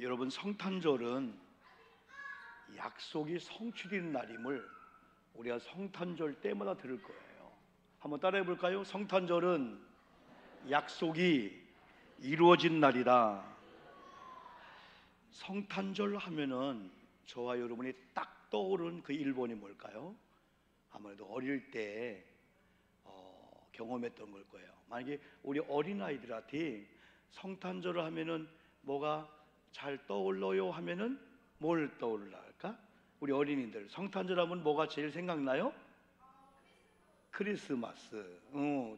여러분, 성탄절은 약속이 성취되는 날임을 우리가 성탄절 때마다 들을 거예요. 한번 따라해 볼까요? 성탄절은 약속이 이루어진 날이다. 성탄절 하면은 저와 여러분이 딱 떠오르는 그 일본이 뭘까요? 아무래도 어릴 때 경험했던 걸 거예요. 만약에 우리 어린아이들한테 성탄절을 하면은 뭐가 잘 떠올라요 하면은 뭘 떠올랄까? 우리 어린이들 성탄절 하면 뭐가 제일 생각나요? 크리스마스.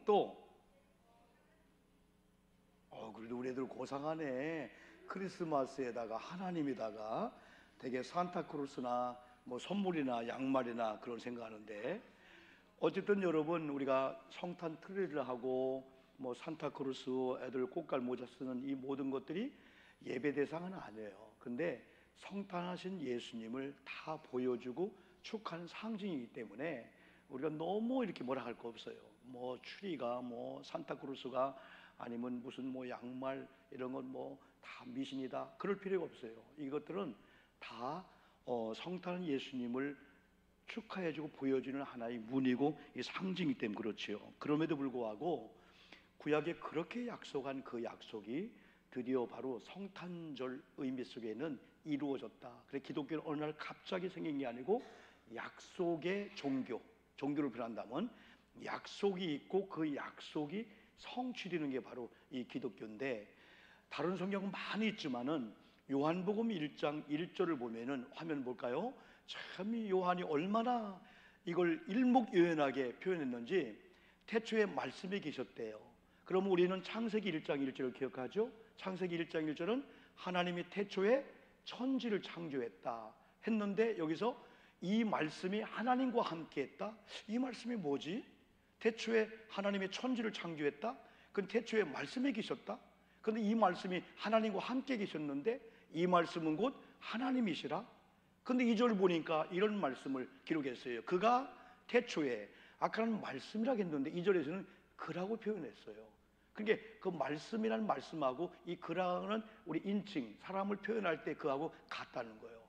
또 그래도 우리 애들 고상하네. 크리스마스에다가 하나님에다가 되게 산타크로스나 뭐 선물이나 양말이나 그런 생각하는데, 어쨌든 여러분, 우리가 성탄 트리를 하고 뭐 산타크로스, 애들 꽃갈 모자 쓰는 이 모든 것들이 예배 대상은 아니에요. 근데 성탄하신 예수님을 다 보여주고 축하하는 상징이기 때문에 우리가 너무 이렇게 뭐라 할 거 없어요. 뭐 추리가 뭐 산타크로스가 아니면 무슨 뭐 양말 이런 건 뭐 다 미신이다 그럴 필요가 없어요. 이것들은 다 성탄 예수님을 축하해주고 보여주는 하나의 문이고 이 상징이기 때문에 그렇지요. 그럼에도 불구하고 구약에 그렇게 약속한 그 약속이 드디어 바로 성탄절 의미 속에는 이루어졌다. 그래 기독교는 어느 날 갑자기 생긴 게 아니고 약속의 종교를 표현한다면 약속이 있고 그 약속이 성취되는 게 바로 이 기독교인데, 다른 성경은 많이 있지만은 요한복음 1장 1절을 보면은 화면 볼까요? 참 이 요한이 얼마나 이걸 일목요연하게 표현했는지. 태초에 말씀이 계셨대요. 그럼 우리는 창세기 1장 1절을 기억하죠? 창세기 1장 1절은 하나님이 태초에 천지를 창조했다 했는데, 여기서 이 말씀이 하나님과 함께 했다? 이 말씀이 뭐지? 태초에 하나님이 천지를 창조했다? 그건 태초에 말씀이 계셨다? 그런데 이 말씀이 하나님과 함께 계셨는데 이 말씀은 곧 하나님이시라? 근데 2절 보니까 이런 말씀을 기록했어요. 그가 태초에, 아까는 말씀이라고 했는데 2절에서는 그라고 표현했어요. 그러니까 그 말씀이라는 말씀하고 이 그라는 우리 인칭, 사람을 표현할 때 그하고 같다는 거예요.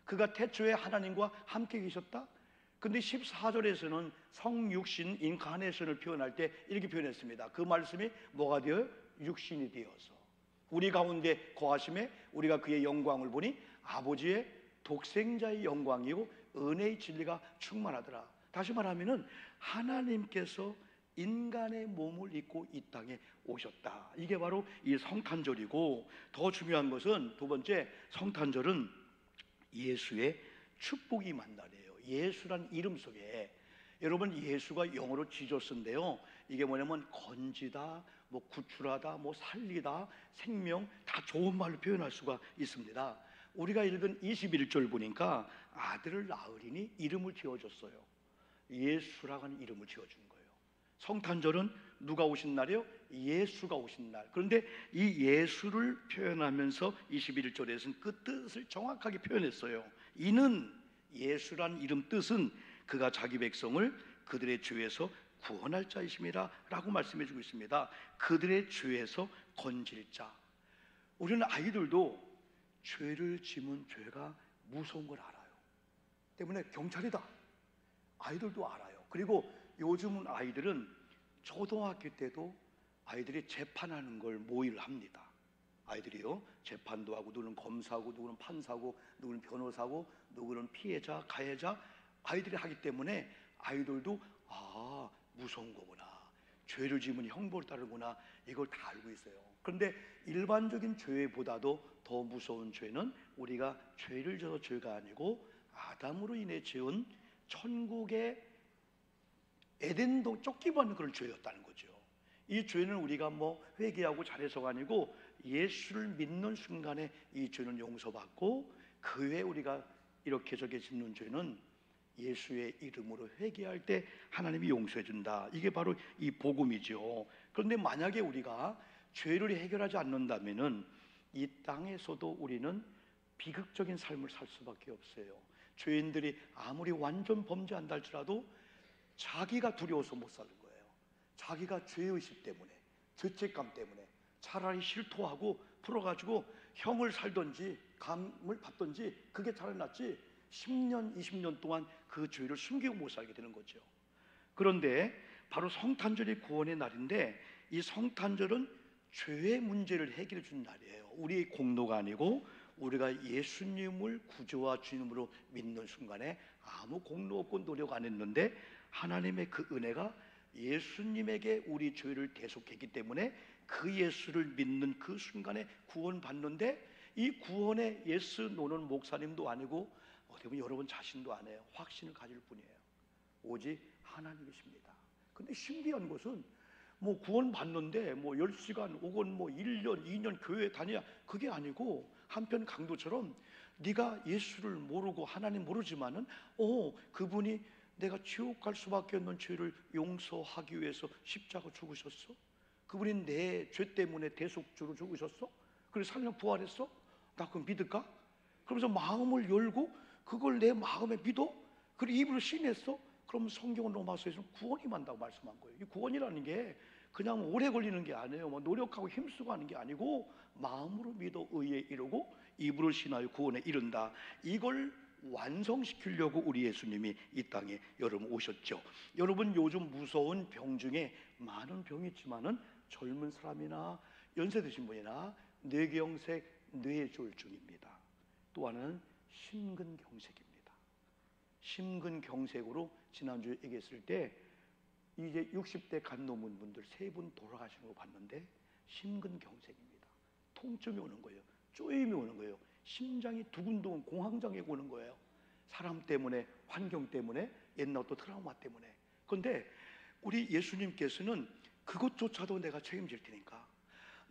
그가 태초에 하나님과 함께 계셨다? 근데 14절에서는 성육신 인카네이션을 표현할 때 이렇게 표현했습니다. 그 말씀이 뭐가 되어요? 육신이 되어서 우리 가운데 거하심에 우리가 그의 영광을 보니 아버지의 독생자의 영광이고 은혜의 진리가 충만하더라. 다시 말하면은 하나님께서 인간의 몸을 입고 이 땅에 오셨다. 이게 바로 이 성탄절이고, 더 중요한 것은 두 번째, 성탄절은 예수의 축복이 임한 날이에요. 예수란 이름 속에, 여러분, 예수가 영어로 지저스인데요, 이게 뭐냐면 건지다, 뭐 구출하다, 뭐 살리다, 생명, 다 좋은 말로 표현할 수가 있습니다. 우리가 읽은 21절 보니까 아들을 낳으리니 이름을 지어줬어요. 예수라는 이름을 지어준 거예요. 성탄절은 누가 오신 날이요? 예수가 오신 날. 그런데 이 예수를 표현하면서 21절에서는 그 뜻을 정확하게 표현했어요. 이는, 예수란 이름 뜻은 그가 자기 백성을 그들의 죄에서 구원할 자이심이라 라고 말씀해 주고 있습니다. 그들의 죄에서 건질 자. 우리는 아이들도 죄를 지은 죄가 무서운 걸 알아요. 때문에 경찰이다, 아이들도 알아요. 그리고 요즘은 아이들은 초등학교 때도 아이들이 재판하는 걸 모의를 합니다. 아이들이요, 재판도 하고, 누구는 검사고, 누구는 판사고, 누구는 변호사고, 누구는 피해자, 가해자, 아이들이 하기 때문에 아이들도 무서운 거구나, 죄를 지으면 형벌을 따르구나, 이걸 다 알고 있어요. 그런데 일반적인 죄보다도 더 무서운 죄는 우리가 죄를 져서 죄가 아니고 아담으로 인해 지은 천국의 에덴동 쫓기받는 그런 죄였다는 거죠. 이 죄는 우리가 뭐 회개하고 잘해서가 아니고 예수를 믿는 순간에 이 죄는 용서받고, 그 외에 우리가 이렇게 저렇게 짓는 죄는 예수의 이름으로 회개할 때 하나님이 용서해 준다. 이게 바로 이 복음이죠. 그런데 만약에 우리가 죄를 해결하지 않는다면은 이 땅에서도 우리는 비극적인 삶을 살 수밖에 없어요. 죄인들이 아무리 완전 범죄한다 할지라도 자기가 두려워서 못 사는 거예요. 자기가 죄의식 때문에, 죄책감 때문에 차라리 실토하고 풀어가지고 형을 살던지 감을 받던지 그게 차라리 낫지 10년 20년 동안 그 죄를 숨기고 못 살게 되는 거죠. 그런데 바로 성탄절이 구원의 날인데, 이 성탄절은 죄의 문제를 해결해 주는 날이에요. 우리의 공로가 아니고 우리가 예수님을 구주와 주님으로 믿는 순간에 아무 공로 없고 노력 안 했는데 하나님의 그 은혜가 예수님에게 우리 죄를 대속했기 때문에 그 예수를 믿는 그 순간에 구원받는데, 이 구원에 예수 노는 목사님도 아니고 어떻게 보면 여러분 자신도 안 해요. 확신을 가질 뿐이에요. 오직 하나님이십니다. 근데 신기한 것은 뭐 구원받는데 뭐 10시간 혹은 뭐 1년 2년 교회 다녀야 그게 아니고, 한편 강도처럼 네가 예수를 모르고 하나님 모르지만은 그분이 내가 지옥 갈 수밖에 없는 죄를 용서하기 위해서 십자가 죽으셨어? 그분이 내 죄 때문에 대속주로 죽으셨어? 그래서 살려 부활했어? 나 그거 믿을까? 그러면서 마음을 열고 그걸 내 마음에 믿어? 그리고 입으로 신했어? 그럼 성경은 로마서에서는 구원이 만다고 말씀한 거예요. 이 구원이라는 게 그냥 오래 걸리는 게 아니에요. 뭐 노력하고 힘쓰고 하는 게 아니고 마음으로 믿어 의에 이르고 입으로 신하여 구원에 이른다. 이걸 완성시키려고 우리 예수님이 이 땅에 여러분 오셨죠. 여러분 요즘 무서운 병 중에 많은 병이 있지만은 젊은 사람이나 연세 드신 분이나 뇌경색, 뇌졸중입니다. 또 하나는 심근경색입니다. 심근경색으로 지난주에 얘기했을 때 이제 60대 간 넘은 분들 3분 돌아가시는 거 봤는데 심근경색입니다. 통증이 오는 거예요. 쪼임이 오는 거예요. 심장이 두근두근 공황장애 오는 거예요. 사람 때문에, 환경 때문에, 옛날 또 트라우마 때문에. 그런데 우리 예수님께서는 그것조차도 내가 책임질 테니까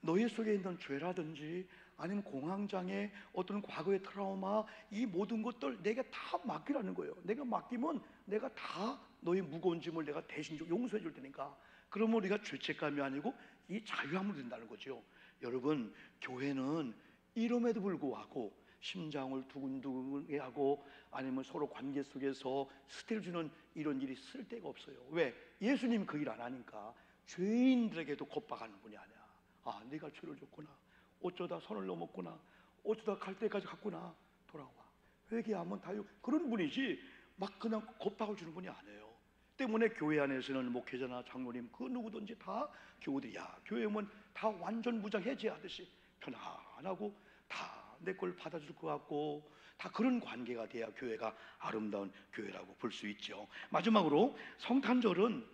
너희 속에 있는 죄라든지 아니면 공황장애, 어떤 과거의 트라우마, 이 모든 것들 내가 다 맡기라는 거예요. 내가 맡기면 내가 다 너희 무거운 짐을 내가 대신 용서해 줄 테니까. 그러면 우리가 죄책감이 아니고 이 자유함을 된다는 거죠. 여러분, 교회는 이름에도 불구하고 심장을 두근두근하게 하고 아니면 서로 관계 속에서 스트레스 주는 이런 일이 쓸 데가 없어요. 왜? 예수님 그 일 안 하니까. 죄인들에게도 겁박하는 분이 아니야. 아, 네가 죄를 졌구나. 어쩌다 선을 넘었구나. 어쩌다 갈 때까지 갔구나. 돌아와. 회개하면 다유. 그런 분이지 막 그냥 겁박을 주는 분이 아니에요. 때문에 교회 안에서는 목회자나 장로님 그 누구든지 다 교우들이야. 교회 오면 다 완전 무장 해제하듯이 편안하고 다 내 걸 받아줄 것 같고 다 그런 관계가 돼야 교회가 아름다운 교회라고 볼 수 있죠. 마지막으로 성탄절은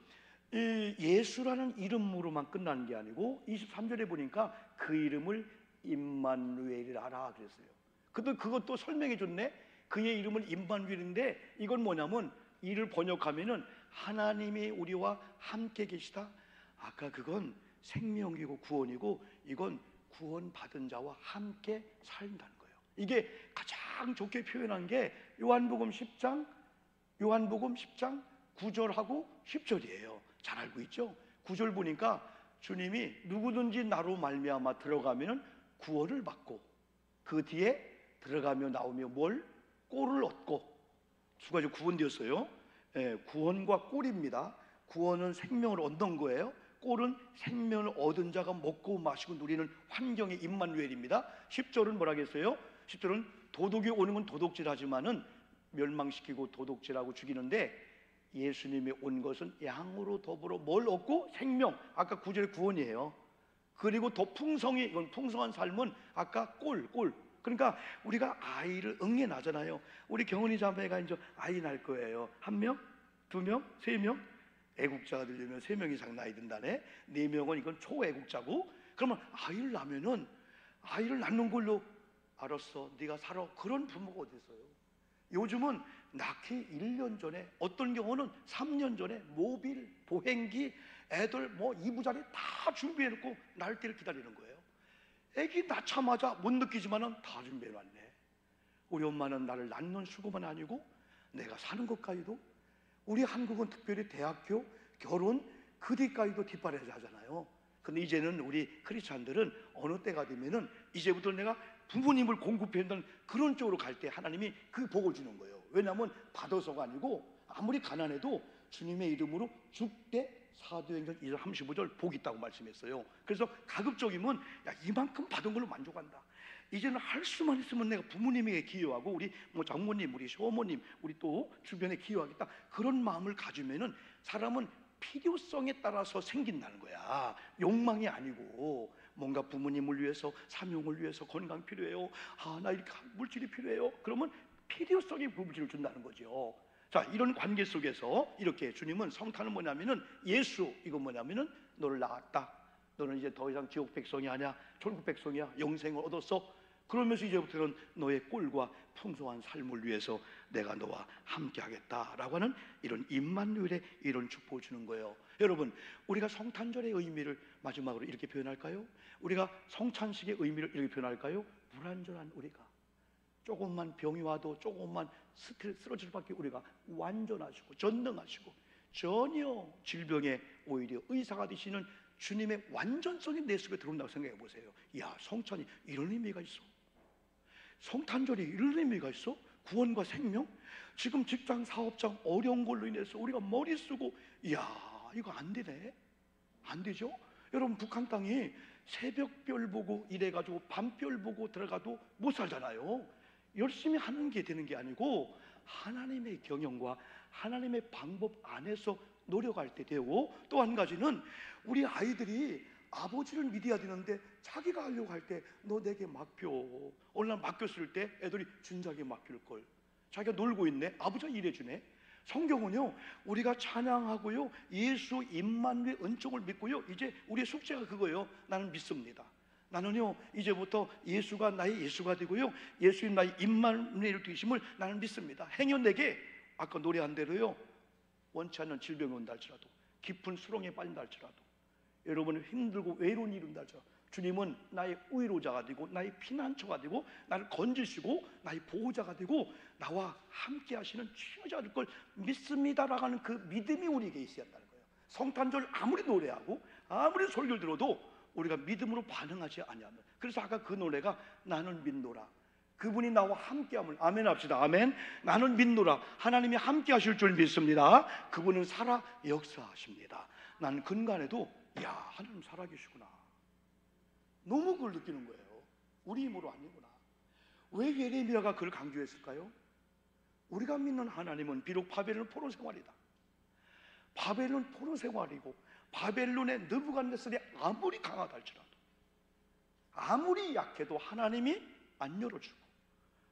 예수라는 이름으로만 끝나는 게 아니고 23절에 보니까 그 이름을 임마누엘이라 그랬어요. 근데 그것도 설명해 줬네. 그의 이름은 임마누엘인데 이건 뭐냐면 이를 번역하면은 하나님이 우리와 함께 계시다. 아까 그건 생명이고 구원이고 이건 구원받은 자와 함께 살다는 거예요. 이게 가장 좋게 표현한 게 요한복음 10장 9절하고 10절이에요. 잘 알고 있죠? 9절 보니까 주님이 누구든지 나로 말미암아 들어가면 구원을 받고 그 뒤에 들어가며 나오며 뭘? 꼴을 얻고. 두 가지 구원되었어요. 구원과 꼴입니다. 구원은 생명을 얻는 거예요. 꼴은 생명을 얻은 자가 먹고 마시고 누리는 환경의 임마누엘입니다. 10절은 뭐라겠어요? 10절은 도둑이 오는 건 도둑질하지만은 멸망시키고 도둑질하고 죽이는데 예수님이 온 것은 양으로 더불어 뭘 얻고? 생명. 아까 9절의 구원이에요. 그리고 더 풍성히, 이건 풍성한 삶은 아까 꼴. 그러니까 우리가 아이를 응애 나잖아요. 우리 경은이 자매가 이제 아이 날 거예요. 1명? 2명? 3명? 애국자가 되려면 3명 이상 나이 든다네. 4명은 이건 초애국자고. 그러면 아이를 낳으면은 아이를 낳는 걸로 알았어, 네가 살아. 그런 부모가 어디 있어요? 요즘은 낳기 1년 전에, 어떤 경우는 3년 전에 모빌, 보행기, 애들 뭐 이부자리 다 준비해놓고 날 때를 기다리는 거예요. 애기 낳자마자 못 느끼지만은 다 준비해놨네. 우리 엄마는 나를 낳는 수고만 아니고 내가 사는 것까지도. 우리 한국은 특별히 대학교, 결혼 그 뒤까지도 뒷바라지 하잖아요. 근데 이제는 우리 크리스찬들은 어느 때가 되면은 이제부터 내가 부모님을 공급해야 한다는 그런 쪽으로 갈 때 하나님이 그 복을 주는 거예요. 왜냐하면 받아서가 아니고 아무리 가난해도 주님의 이름으로 죽되 사도행전 2장 35절 복 있다고 말씀했어요. 그래서 가급적이면 야, 이만큼 받은 걸로 만족한다. 이제는 할 수만 있으면 내가 부모님에게 기여하고 우리 뭐 장모님, 우리 시어머님, 우리 또 주변에 기여하겠다, 그런 마음을 가지면은 사람은 필요성에 따라서 생긴다는 거야. 욕망이 아니고 뭔가 부모님을 위해서, 사명을 위해서, 건강 필요해요, 나 이렇게 물질이 필요해요, 그러면 필요성의 물질을 준다는 거죠. 자, 이런 관계 속에서 이렇게 주님은, 성탄은 뭐냐면은 예수, 이건 뭐냐면은 너를 낳았다, 너는 이제 더 이상 지옥 백성이 아니야, 천국 백성이야, 영생을 얻었어. 그러면서 이제부터는 너의 꼴과 풍성한 삶을 위해서 내가 너와 함께 하겠다라고 하는 이런 임마누엘의 이런 축복을 주는 거예요. 여러분, 우리가 성탄절의 의미를 마지막으로 이렇게 표현할까요? 우리가 성찬식의 의미를 이렇게 표현할까요? 불완전한 우리가, 조금만 병이 와도 조금만 쓰러질 밖에 우리가 완전하시고 전능하시고 전혀 질병에 오히려 의사가 되시는 주님의 완전성이 내 속에 들어온다고 생각해 보세요. 야, 성찬이 이런 의미가 있어? 성탄절이 이런 의미가 있어? 구원과 생명? 지금 직장, 사업장 어려운 걸로 인해서 우리가 머리 쓰고, 이야, 이거 안 되네, 안 되죠? 여러분, 북한 땅이 새벽별 보고 이래가지고 밤별 보고 들어가도 못 살잖아요. 열심히 하는 게 되는 게 아니고 하나님의 경영과 하나님의 방법 안에서 노력할 때 되고, 또 한 가지는 우리 아이들이 아버지를 믿어야 되는데 자기가 하려고 할 때 너 내게 맡겨, 어느 날 맡겼을 때 애들이 진작에 맡길걸, 자기가 놀고 있네, 아버지가 일해주네. 성경은요, 우리가 찬양하고요, 예수 임마누엘 은총을 믿고요, 이제 우리의 숙제가 그거예요. 나는 믿습니다. 나는요, 이제부터 예수가 나의 예수가 되고요, 예수님 나의 임마누엘 되심을 나는 믿습니다. 행여 내게 아까 노래한 대로요, 원치 않는 질병이 온다 할지라도, 깊은 수렁에 빠진다 할지라도, 여러분은 힘들고 외로운 일이 온다 할지라도 주님은 나의 위로자가 되고 나의 피난처가 되고 나를 건지시고 나의 보호자가 되고 나와 함께 하시는 치유자가 될 걸 믿습니다라고 하는 그 믿음이 우리에게 있어야 한다는 거예요. 성탄절 아무리 노래하고 아무리 설교를 들어도 우리가 믿음으로 반응하지 아니하면, 그래서 아까 그 노래가 나는 믿노라, 그분이 나와 함께함을, 아멘 합시다. 아멘. 나는 믿노라, 하나님이 함께 하실 줄 믿습니다. 그분은 살아 역사하십니다. 나는 근간에도 야, 하나님 살아계시구나, 너무 그걸 느끼는 거예요. 우리 힘으로 아니구나. 왜 예레미야가 그걸 강조했을까요? 우리가 믿는 하나님은 비록 바벨론 포로 생활이다, 바벨론 포로 생활이고 바벨론의 느부갓네살이 아무리 강하다 할지라도, 아무리 약해도 하나님이 안 열어주고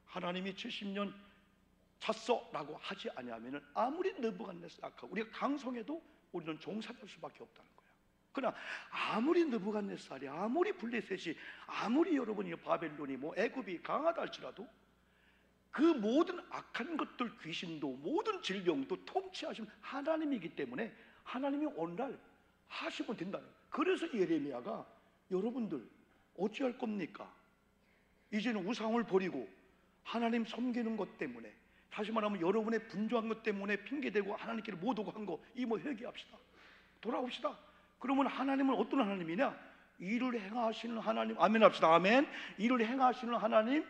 하나님이 70년 잤어라고 하지 아니하면 아무리 느부갓네살 약하고 우리가 강성해도 우리는 종살이할 수밖에 없다는 거예요. 그러나 아무리 느부갓네살이, 아무리 블레셋이, 아무리 여러분이 바벨론이 뭐 애굽이 강하다 할지라도 그 모든 악한 것들, 귀신도 모든 질병도 통치하신 하나님이기 때문에 하나님이 오늘날 하시면 된다는 거예요. 그래서 예레미야가 여러분들 어찌할 겁니까? 이제는 우상을 버리고 하나님 섬기는 것 때문에, 다시 말하면 여러분의 분주한 것 때문에 핑계대고 하나님께를 못 오고 한 거, 이거 회개합시다. 돌아옵시다. 그러면 하나님은 어떤 하나님이냐? 일을 행하시는 하나님. 아멘 합시다. 아멘. 일을 행하시는 하나님.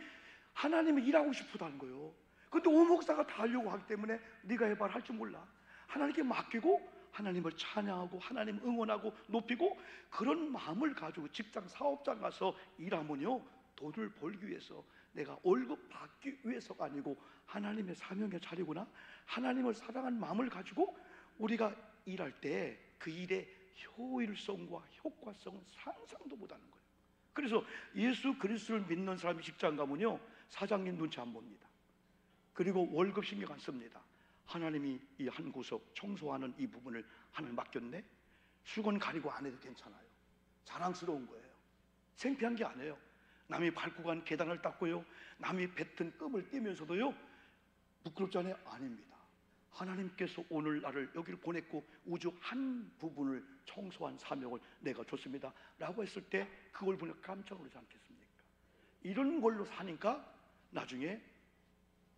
하나님이 일하고 싶다는 거예요. 근데 오 목사가 다 하려고 하기 때문에 네가 해봐라 할 줄 몰라. 하나님께 맡기고 하나님을 찬양하고 하나님 응원하고 높이고, 그런 마음을 가지고 직장, 사업장 가서 일하면요, 돈을 벌기 위해서, 내가 월급 받기 위해서가 아니고 하나님의 사명의 자리구나, 하나님을 사랑하는 마음을 가지고 우리가 일할 때 그 일의 효율성과 효과성은 상상도 못하는 거예요. 그래서 예수 그리스도를 믿는 사람이 직장 가면요, 사장님 눈치 안 봅니다. 그리고 월급 신경 안 씁니다. 하나님이 이 한 구석 청소하는 이 부분을 하나님 맡겼네, 수건 가리고 안 해도 괜찮아요. 자랑스러운 거예요. 창피한 게 아니에요. 남이 밟고 간 계단을 닦고요, 남이 뱉은 끔을 떼면서도요 부끄럽잖아요. 아닙니다. 하나님께서 오늘 나를 여기를 보냈고 우주 한 부분을 청소한 사명을 내가 줬습니다 라고 했을 때 그걸 보면 깜짝 놀라지 않겠습니까? 이런 걸로 사니까 나중에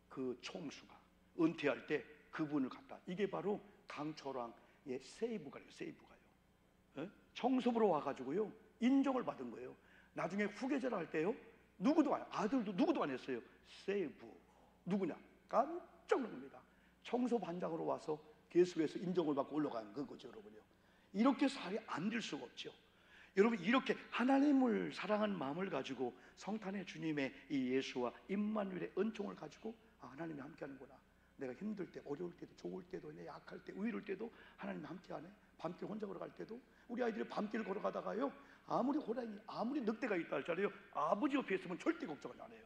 그 총수가 은퇴할 때 그분을 갖다, 이게 바로 강철왕의 세이브가요. 세이브가요. 청소부로 와가지고요 인정을 받은 거예요. 나중에 후계자를 할 때요, 누구도 안, 아들도 누구도 안 했어요. 세이브. 누구냐? 깜짝 놀랍니다. 청소반장으로 와서 계속해서 인정을 받고 올라간 그거죠, 여러분요. 이렇게 살이 안 될 수가 없죠. 여러분, 이렇게 하나님을 사랑하는 마음을 가지고 성탄의 주님의 이 예수와 임마누엘의 은총을 가지고 하나님이 함께하는구나. 내가 힘들 때, 어려울 때도, 좋을 때도, 내 약할 때, 의로울 때도 하나님이 함께하네. 밤길 혼자 걸어갈 때도, 우리 아이들이 밤길 걸어가다가요, 아무리 호랑이, 아무리 늑대가 있다 할지라도 아버지 옆에 있으면 절대 걱정을 안 해요.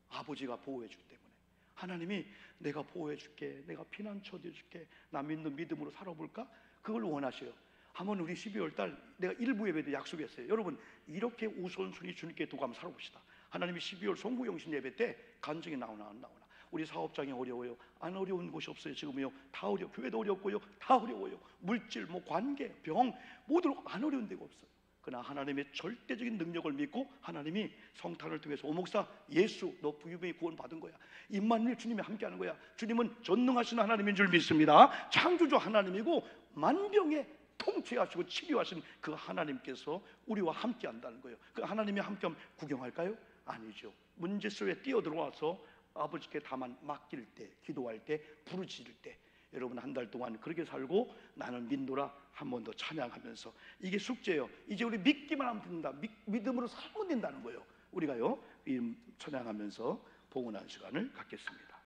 아버지가 보호해 주기 때문에. 하나님이 내가 보호해 줄게, 내가 피난처 되어줄게, 나 믿는 믿음으로 살아볼까? 그걸 원하셔요. 한번 우리 12월 달 내가 일부 예배도 약속했어요. 여러분, 이렇게 우선순위 주님께 두고 한번 살아봅시다. 하나님이 12월 송구영신 예배 때 간증이 나오나 안 나오나, 우리 사업장이 어려워요. 안 어려운 곳이 없어요. 지금요 다 어려, 교회도 어렵고요, 다 어려워요. 물질, 뭐 관계, 병, 모두 안 어려운 데가 없어요. 그러나 하나님의 절대적인 능력을 믿고 하나님이 성탄을 통해서, 오 목사, 예수 너 부유병이 구원 받은 거야, 임마누엘 주님이 함께하는 거야, 주님은 전능하신 하나님인 줄 믿습니다. 창조주 하나님이고 만병에 통치하시고 치료하신 그 하나님께서 우리와 함께 한다는 거예요. 그 하나님이 함께하면 구경할까요? 아니죠. 문제 속에 뛰어들어와서 아버지께 다만 맡길 때, 기도할 때, 부르짖을 때, 여러분 한 달 동안 그렇게 살고 나는 믿노라 한 번 더 찬양하면서, 이게 숙제예요. 이제 우리 믿기만 하면 된다. 믿음으로 살면 된다는 거예요. 우리가요 이 찬양하면서 봉헌한 시간을 갖겠습니다.